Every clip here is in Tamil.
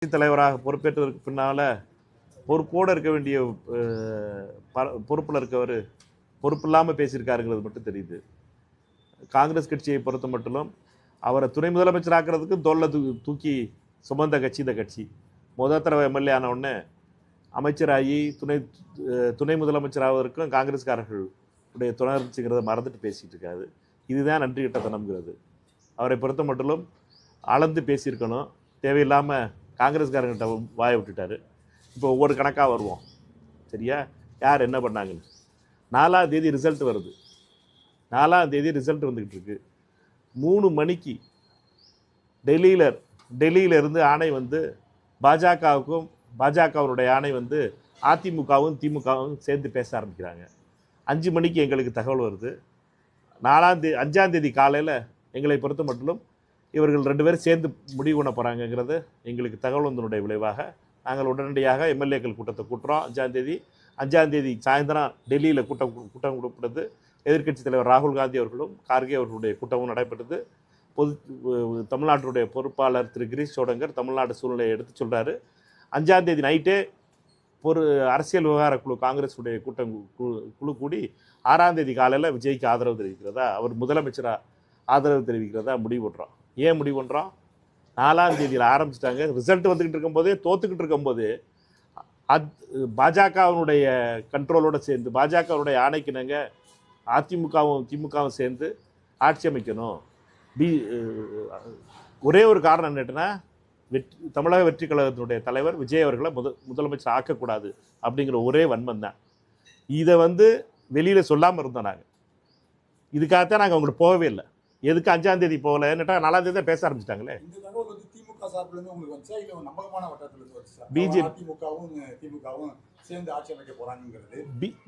தலைவராக பொறுப்பேற்றதற்கு பின்னால பொறுப்போடு இருக்க வேண்டிய பொறுப்பில் இருக்கவர் பொறுப்பு இல்லாமல் பேசியிருக்காருங்கிறது மட்டும் தெரியுது. காங்கிரஸ் கட்சியை பொறுத்த மட்டும் அவரை துணை முதலமைச்சர் ஆக்கிறதுக்கு தோல்ல தூக்கி சுமந்த கட்சி இந்த கட்சி. முதல் தடவை எம்எல்ஏ ஆன உடனே அமைச்சராகி துணை முதலமைச்சர் ஆவதற்கும் காங்கிரஸ்காரர்கள் உடைய துணர்ச்சிங்கிறத மறந்துட்டு பேசிகிட்டு இருக்காது. இதுதான் நன்றி கிட்டத்தனம்ங்கிறது. அவரை பொறுத்த மட்டும் அளந்து பேசியிருக்கணும். தேவையில்லாமல் காங்கிரஸ்காரங்கிட்ட வாயை விட்டுட்டாரு. இப்போ ஒவ்வொரு கணக்காக வருவோம் சரியா, யார் என்ன பண்ணாங்கன்னு. 4ஆம் தேதி ரிசல்ட் வருது. 4ஆம் தேதி ரிசல்ட் வந்துக்கிட்டு இருக்கு. 3 மணிக்கு டெல்லியிலிருந்து ஆணை வந்து பாஜகவுக்கும் பாஜகவுடைய ஆணை வந்து அதிமுகவும் திமுகவும் சேர்ந்து பேச ஆரம்பிக்கிறாங்க. 5 மணிக்கு எங்களுக்கு தகவல் வருது. 5ஆம் தேதி காலையில் எங்களை பொறுத்த மட்டும் இவர்கள் 2 பேரும் சேர்ந்து முடிவு பண்ண போகிறாங்கங்கிறது எங்களுக்கு தகவல் வந்தனுடைய விளைவாக நாங்கள் உடனடியாக எம்எல்ஏக்கள் கூட்டத்தை கூட்டுறோம். 5ஆம் தேதி சாயந்தரம் டெல்லியில் கூட்டம் கூட்டப்படுது. எதிர்க்கட்சி தலைவர் ராகுல் காந்தி அவர்களும் கார்கே அவர்களுடைய கூட்டமும் நடைபெற்றது. தமிழ்நாட்டுடைய பொறுப்பாளர் திரு கிரீஷ் சோடங்கர் தமிழ்நாடு சூழ்நிலையை எடுத்து சொல்கிறாரு. 5ஆம் தேதி நைட்டே ஒரு அரசியல் விவகார குழு காங்கிரஸுடைய குழு கூடி 6ஆம் தேதி காலையில் விஜய்க்கு ஆதரவு தெரிவிக்கிறதா, அவர் முதலமைச்சராக ஆதரவு தெரிவிக்கிறதா முடிவு பண்ணுறோம். ஏன் முடிவு பண்ணுறோம்? 4ஆம் தேதியில் ஆரம்பிச்சிட்டாங்க. ரிசல்ட் வந்துக்கிட்டு இருக்கும்போதே தோத்துக்கிட்டு இருக்கும்போது பாஜகவினுடைய கண்ட்ரோலோடு சேர்ந்து பாஜகவுடைய ஆணைக்கினங்க அதிமுகவும் திமுகவும் சேர்ந்து ஆட்சி அமைக்கணும். ஒரே ஒரு காரணம் என்னட்டுன்னா, தமிழக வெற்றி கழகத்தினுடைய தலைவர் விஜய் அவர்களை முதலமைச்சர் ஆக்கக்கூடாது அப்படிங்கிற ஒரே வன்மம் தான். இதை வந்து வெளியில் சொல்லாமல் இருந்தோம். நாங்கள் இதுக்காகத்தான் நாங்கள் அவங்களுக்கு போகவே இல்லை. எதுக்கு 5ஆம் தேதி போகல? என்னட்டா 4ஆம் தேதி தான் பேச ஆரம்பிச்சிட்டாங்களே.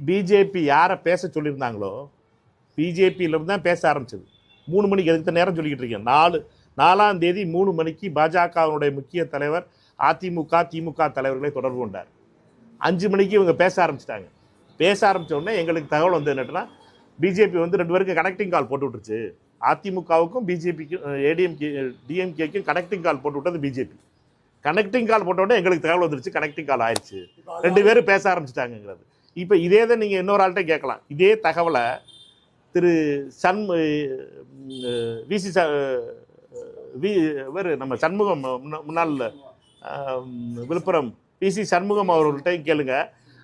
பிஜேபி யாரை பேச சொல்லியிருந்தாங்களோ பிஜேபியிலிருந்து தான் பேச ஆரம்பிச்சது. 3 மணிக்கு எதுக்கு நேரம் சொல்லிக்கிட்டு இருக்கேன். 4ஆம் தேதி 3 மணிக்கு பாஜகவினுடைய முக்கிய தலைவர் அதிமுக திமுக தலைவர்களை தொடர்பு கொண்டார். 5 மணிக்கு இவங்க பேச ஆரம்பிச்சிட்டாங்க. பேச ஆரம்பித்த உடனே எங்களுக்கு தகவல் வந்து என்னட்டுன்னா, பிஜேபி வந்து 2 பேருக்கு கனெக்டிங் கால் போட்டு விட்டுருச்சு. அதிமுகவுக்கும் பிஜேபிக்கும் டிஎம்கேக்கும் கனெக்டிங் கால் போட்டு விட்டது பிஜேபி. கனெக்டிங் கால் போட்ட உடனே எங்களுக்கு தகவல் வந்துருச்சு, கனெக்டிங் கால் ஆயிடுச்சு, 2 பேரும் பேச ஆரம்பிச்சிட்டாங்கிறது. இப்போ இதே தான் நீங்கள் இன்னொரு ஆள்கிட்ட கேட்கலாம். இதே தகவலை திரு நம்ம சண்முகம் முன்னாள் விழுப்புரம் பிசி சண்முகம் அவர்கள்ட்டையும் கேளுங்க.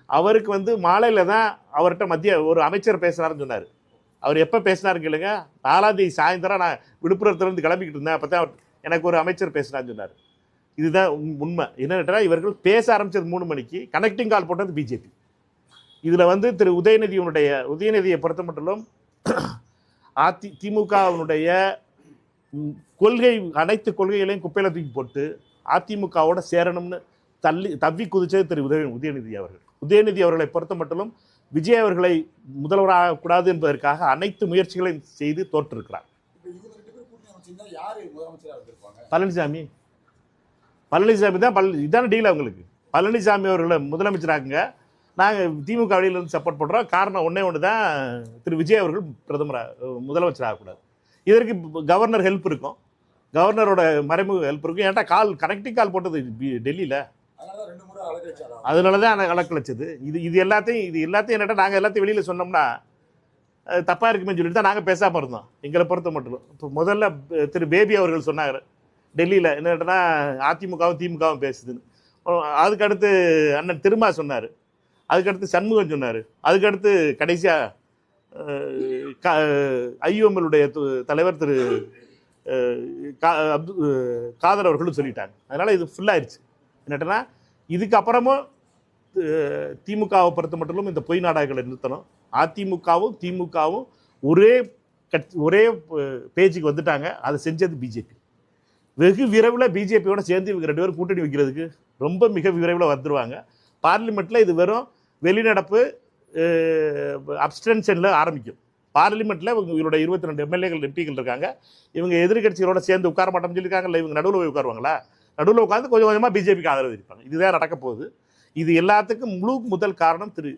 அவருக்கு வந்து மாலையில் தான் அவர்கிட்ட மத்திய ஒரு அமைச்சர் பேசுனாருன்னு சொன்னார். அவர் எப்போ பேசினாருன்னு கேளுங்க. 4ஆம் தேதி சாயந்தரம் நான் விழுப்புரத்துலேருந்து கிளம்பிக்கிட்டு இருந்தேன். அப்போ தான் எனக்கு ஒரு அமைச்சர் பேசினான்னு சொன்னார். இதுதான் உண்மை. என்னென்னா, இவர்கள் பேச ஆரம்பித்தது 3 மணிக்கு, கனெக்டிங் கால் போட்டது பிஜேபி. இதில் வந்து திரு உதயநிதியை பொறுத்த மட்டும் திமுகவினுடைய அனைத்து கொள்கைகளையும் குப்பையில் தூக்கி போட்டு அதிமுகவோட சேரணும்னு தவ்வி குதிச்சது திரு உதயநிதி அவர்கள். உதயநிதி அவர்களை பொறுத்த மட்டும் விஜய் அவர்களை முதல்வராகக்கூடாது என்பதற்காக அனைத்து முயற்சிகளையும் செய்து தோற்றிருக்கிறார். பழனிசாமி தான் இதான டீல் அவங்களுக்கு. பழனிசாமி அவர்களை முதலமைச்சராகுங்க, நாங்கள் திமுக வழியிலிருந்து சப்போர்ட் பண்ணுறோம். காரணம் ஒன்று தான், திரு விஜய் அவர்கள் முதலமைச்சர் ஆகக்கூடாது. இதற்கு கவர்னர் ஹெல்ப் இருக்கும், கவர்னரோட மறைமுக ஹெல்ப் இருக்கும். ஏன்டா கனெக்டிங் கால் போட்டது டெல்லியில், அதனால தான் அலக்கழிச்சது. இது எல்லாத்தையும் என்னட்டா நாங்கள் எல்லாத்தையும் வெளியில் சொன்னோம்னா தப்பாக இருக்குமே சொல்லிட்டு தான் நாங்கள் பேசாமல் இருந்தோம். எங்களை பொறுத்த மட்டும் இப்போ முதல்ல திரு பேபி அவர்கள் சொன்னார் டெல்லியில் என்னட்டா அதிமுகவும் திமுகவும் பேசுதுன்னு. அதுக்கடுத்து அண்ணன் திருமா சொன்னார், அதுக்கடுத்து சண்முகம் சொன்னார், அதுக்கடுத்து கடைசியாக ஐயுஎம்எல்லுடைய தலைவர் திரு காதர் அவர்களும் சொல்லிட்டாங்க. அதனால் இது ஃபுல்லாகிடுச்சு. என்னட்டனா இதுக்கப்புறமும் திமுகவை பொறுத்த மட்டும் இந்த பொய் நாடகங்களை நிறுத்தணும். அதிமுகவும் திமுகவும் ஒரே பேஜுக்கு வந்துட்டாங்க. அதை செஞ்சது பிஜேபி. வெகு விரைவில் பிஜேபியோட சேர்ந்து இவங்க 2 பேரும் கூட்டணி வைக்கிறதுக்கு மிக விரைவில் வந்துடுவாங்க. பார்லிமெண்ட்டில் இது வெறும் வெளிநடப்பு அப்ஸ்டென்ஷனில் ஆரம்பிக்கும். பார்லிமெண்ட்டில் இவங்களுடைய 22 எம்எல்ஏக்கள் எம்பிக்கள் இருக்காங்க. இவங்க எதிர்கட்சிகளோட சேர்ந்து உட்கார மாட்டோம்னு சொல்லியிருக்காங்கல்ல, இவங்க நடுவில் போய் உட்காருவாங்களா? நடுவில் உட்காந்து கொஞ்சம் கொஞ்சமாக பிஜேபிக்கு ஆதரவு இருப்பாங்க. இதுதான் நடக்க போகுது. இது எல்லாத்துக்கும் முதல் காரணம் திரு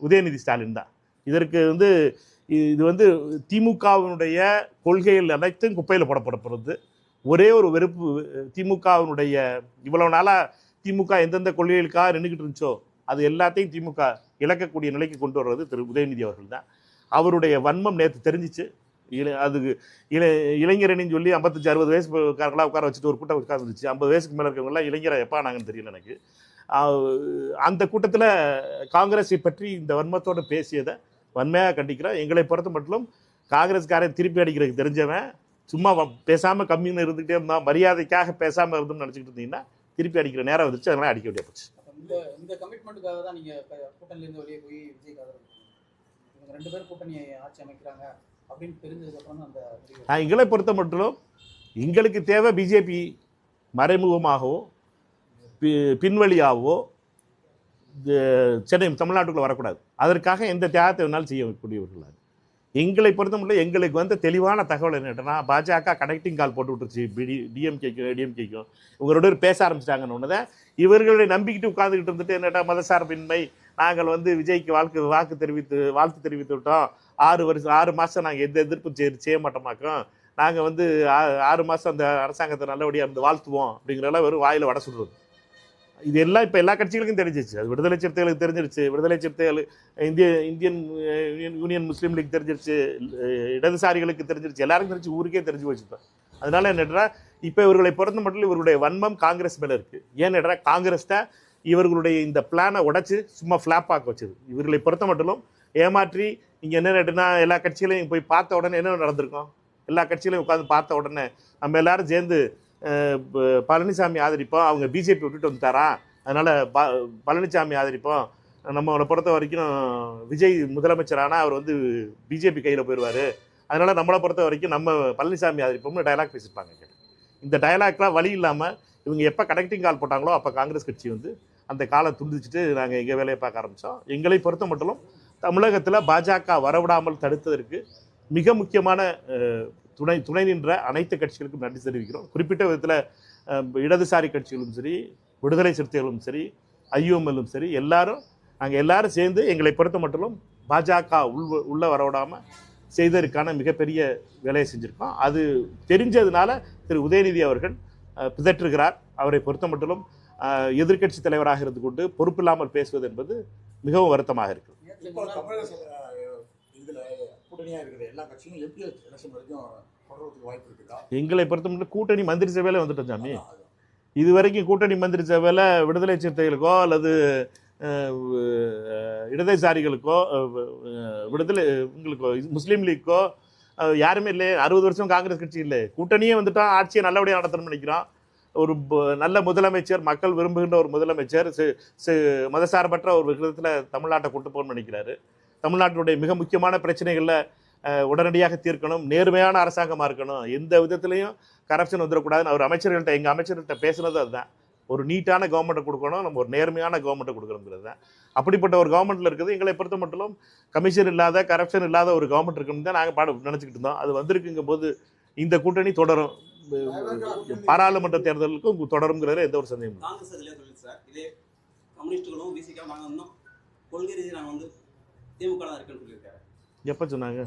உதயநிதி ஸ்டாலின் தான். இதற்கு இது திமுகவினுடைய கொள்கைகள் அனைத்தும் குப்பையில் போடப்படுறது. ஒரே ஒரு வெறுப்பு, திமுகவினுடைய இவ்வளவு நாளா திமுக எந்தெந்த கொள்கைகளுக்காக நின்றுக்கிட்டு இருந்துச்சோ அது எல்லாத்தையும் திமுக இழக்கக்கூடிய நிலைக்கு கொண்டு வர்றது திரு உதயநிதி அவர்கள் தான். அவருடைய வன்மம் நேற்று தெரிஞ்சிச்சு. அதுக்கு இளைஞரணின்னு சொல்லி 55-60 வயசுக்காரர்களாக உட்கார வச்சுட்டு ஒரு கூட்டம் உட்காந்துருச்சு. 50 வயசுக்கு மேலே இருக்கவங்களாம் இளைஞரை எப்போ நாங்கன்னு தெரியல எனக்கு. அந்த கூட்டத்தில் காங்கிரஸை பற்றி இந்த வன்மத்தோடு பேசியதை வன்மையாக கண்டிக்கிறோம். எங்களை பொறுத்த மட்டும் காங்கிரஸ்காரன் திருப்பி அடிக்கிறதுக்கு தெரிஞ்சவன் சும்மா பேசாமல் கம்மின்னு இருந்துகிட்டே இருந்தான், மரியாதைக்காக பேசாமல் இருந்துன்னு நினச்சிக்கிட்டு இருந்தீங்கன்னா திருப்பி அடிக்கிற நேரம் வந்துச்சு. அதனால அடிக்க வேண்டிய போச்சு. இந்த கமிட்மெண்ட்டுக்காக தான் நீங்கள் கூட்டணியிலேருந்து வெளியே போய் விஜய்க்காக இவங்க 2 பேரும் கூட்டணி ஆட்சி அமைக்கிறாங்க அப்படின்னு தெரிஞ்சதுக்கப்புறம் அந்த எங்களை பொறுத்த மட்டும் எங்களுக்கு தேவை பிஜேபி மறைமுகமாகவோ பின்வழியாகவோ சென்னை தமிழ்நாட்டுக்குள்ளே வரக்கூடாது. அதற்காக எந்த தியாகத்தை வேணாலும் செய்யக்கூடியவர்கள். எங்களை பொறுத்த மட்டும் எங்களுக்கு வந்து தெளிவான தகவல் என்னன்னா, பாஜக கனெக்டிங் கால் போட்டு விட்டுருச்சு டிஎம்கேக்கும் ஏடிஎம்கேக்கும். இவங்களோட பேச ஆரம்பிச்சிட்டாங்கன்னு ஒன்று தான் இவர்களை நம்பிக்கிட்டு உட்காந்துக்கிட்டு இருந்துட்டு என்னட்டா மதசார்பின்மை, நாங்கள் வந்து விஜய்க்கு வாழ்த்து தெரிவித்து விட்டோம், 6 மாதம் நாங்கள் எந்த எதிர்ப்பு செய்ய மாட்டோமாக்கோம், நாங்கள் வந்து 6 மாதம் அந்த அரசாங்கத்தை நல்லபடியாக இருந்து வாழ்த்துவோம் அப்படிங்கிறலாம் வெறும் வாயில் வடை சுடுறது. இது எல்லாம் இப்போ எல்லா கட்சிகளுக்கும் தெரிஞ்சிச்சு. அது விடுதலை சிறுத்தைகளுக்கு தெரிஞ்சிருச்சு, விடுதலை சிறுத்தைகள் இந்தியன் யூனியன் முஸ்லீம் லீக் தெரிஞ்சிருச்சு, இடதுசாரிகளுக்கு தெரிஞ்சிருச்சு, எல்லாருக்கும் தெரிஞ்சு, ஊருக்கே தெரிஞ்சு வச்சுப்பேன். அதனால என்னடா இப்போ இவர்களை பொறுத்த மட்டும் இவருடைய வன்மம் காங்கிரஸ் மேலே இருக்குது. ஏன்னா காங்கிரஸ் தான் இவர்களுடைய இந்த பிளானை உடைச்சு சும்மா ஃப்ளாப் ஆக்க வச்சது. இவர்களை பொறுத்த மட்டும் ஏமாற்றி இங்கே என்ன நட்டுனா எல்லா கட்சிகளையும் போய் பார்த்த உடனே என்ன நடந்திருக்கும், எல்லா கட்சிகளையும் உட்காந்து பார்த்த உடனே நம்ம எல்லாரும் சேர்ந்து பழனிசாமி ஆதரிப்போம், அவங்க பிஜேபி விட்டுட்டு வந்துட்டாரா, அதனால் பழனிசாமி ஆதரிப்போம், நம்மளை பொறுத்த வரைக்கும் விஜய் முதலமைச்சரானா அவர் வந்து பிஜேபி கையில் போயிடுவார், அதனால் நம்மளை பொறுத்த வரைக்கும் நம்ம பழனிசாமி ஆதரிப்போம்னு டயலாக் பேசியிருப்பாங்க. இந்த டயலாக்லாம் வழி இல்லாமல் இவங்க எப்போ கனெக்டிங் கால் போட்டாங்களோ அப்போ காங்கிரஸ் கட்சி வந்து அந்த காலை துண்டிச்சுட்டு நாங்கள் எங்கள் வேலையை பார்க்க ஆரம்பித்தோம். எங்களை பொறுத்த மட்டும் தமிழகத்தில் பாஜக வரவிடாமல் தடுத்ததற்கு மிக முக்கியமான துணை நின்ற அனைத்து கட்சிகளுக்கும் நன்றி தெரிவிக்கிறோம். குறிப்பிட்ட விதத்தில் இடதுசாரி கட்சிகளும் சரி, விடுதலை சிறுத்தைகளும் சரி, ஐயுஎம்எல்லும் சரி, நாங்கள் எல்லாரும் சேர்ந்து எங்களை பொறுத்த மட்டும் பாஜக உள்ள வரவிடாமல் செய்ததற்கான மிகப்பெரிய வேலையை செஞ்சுருக்கோம். அது தெரிஞ்சதுனால திரு உதயநிதி அவர்கள் பிதற்றுகிறார். அவரை பொறுத்த மட்டும் எதிர்க்கட்சி தலைவராக இருந்து கொண்டு பொறுப்பில்லாமல் பேசுவது என்பது மிகவும் வருத்தமாக இருக்குது. எங்களை பொறுத்த மட்டும் கூட்டணி மந்திரி சபையில வந்துட்டோம் சாமி. இது வரைக்கும் கூட்டணி மந்திரி சபையில விடுதலை சிறுத்தைகளுக்கோ அல்லது இடதுசாரிகளுக்கோ உங்களுக்கோ முஸ்லீம் லீக்கோ யாருமே இல்லை. 60 வருஷம் காங்கிரஸ் கட்சி இல்லை. கூட்டணியே வந்துட்டோம், ஆட்சியை நல்லபடியாக நடத்தணும்னு நினைக்கிறோம். ஒரு நல்ல முதலமைச்சர், மக்கள் விரும்புகின்ற ஒரு முதலமைச்சர், மதசார்பற்ற ஒரு விகிதத்தில் தமிழ்நாட்டை கொண்டு போகணும்னு நினைக்கிறாரு. தமிழ்நாட்டினுடைய மிக முக்கியமான பிரச்சனைகளில் உடனடியாக தீர்க்கணும், நேர்மையான அரசாங்கமாக இருக்கணும், எந்த விதத்துலையும் கரப்ஷன் வந்துடக்கூடாதுன்னு அவர் எங்கள் அமைச்சர்கிட்ட பேசுனது அதுதான். ஒரு நீட்டான கவர்மெண்ட்டை கொடுக்கணும், நம்ம ஒரு நேர்மையான கவர்மெண்ட்டை கொடுக்கணுங்கிறது தான். அப்படிப்பட்ட ஒரு கவர்மெண்ட்டில் இருக்குது. எங்களை பொறுத்த மட்டும் கமிஷன் இல்லாத, கரப்ஷன் இல்லாத ஒரு கவர்மெண்ட் இருக்குன்னு தான் நாங்கள் நினச்சிக்கிட்டு இருந்தோம். அது வந்திருக்குங்கும் போது இந்த கூட்டணி தொடரும், பாராளுமன்ற தேர்தலுக்கும் தொடருங்கிறது எந்த ஒரு சந்தேகம். எப்போ சொன்னாங்க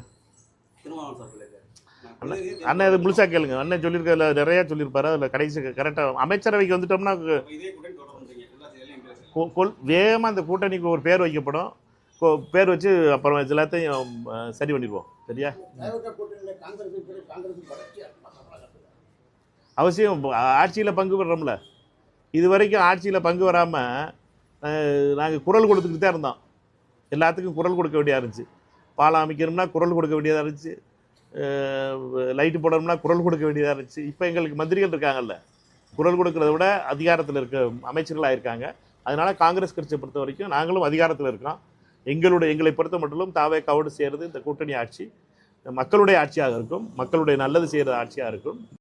அண்ணன்? இது முழுசா கேளுங்க. அண்ணன் சொல்லியிருக்கல நிறைய சொல்லியிருப்பாரு. அதில் கடைசி கரெக்டாக அமைச்சரவைக்கு வந்துட்டோம்னா வேகமாக அந்த கூட்டணிக்கு ஒரு பேர் வைக்கப்படும். பேர் வச்சு அப்புறம் எல்லாத்தையும் சரி பண்ணிடுவோம். சரியா? அவசியம் ஆட்சியில் பங்கு பெறோம்ல. இது வரைக்கும் ஆட்சியில் பங்கு வராமல் நாங்கள் குரல் கொடுத்துக்கிட்டு தான் இருந்தோம். எல்லாத்துக்கும் குரல் கொடுக்க வேண்டியதாக இருந்துச்சு. பாலம் அமைக்கணும்னா குரல் கொடுக்க வேண்டியதாக இருந்துச்சு, லைட்டு போடணும்னா குரல் கொடுக்க வேண்டியதாக இருந்துச்சு. இப்போ எங்களுக்கு மந்திரிகள் இருக்காங்கல்ல, குரல் கொடுக்கறத விட அதிகாரத்தில் இருக்க அமைச்சர்களாக இருக்காங்க. அதனால் காங்கிரஸ் கட்சியை பொறுத்த வரைக்கும் நாங்களும் அதிகாரத்தில் இருக்கோம். எங்களை பொறுத்த மட்டும் தாவேக்காவோடு சேர்றது இந்த கூட்டணி ஆட்சி மக்களுடைய ஆட்சியாக இருக்கும், மக்களுடைய நல்லது செய்கிற ஆட்சியாக இருக்கும்.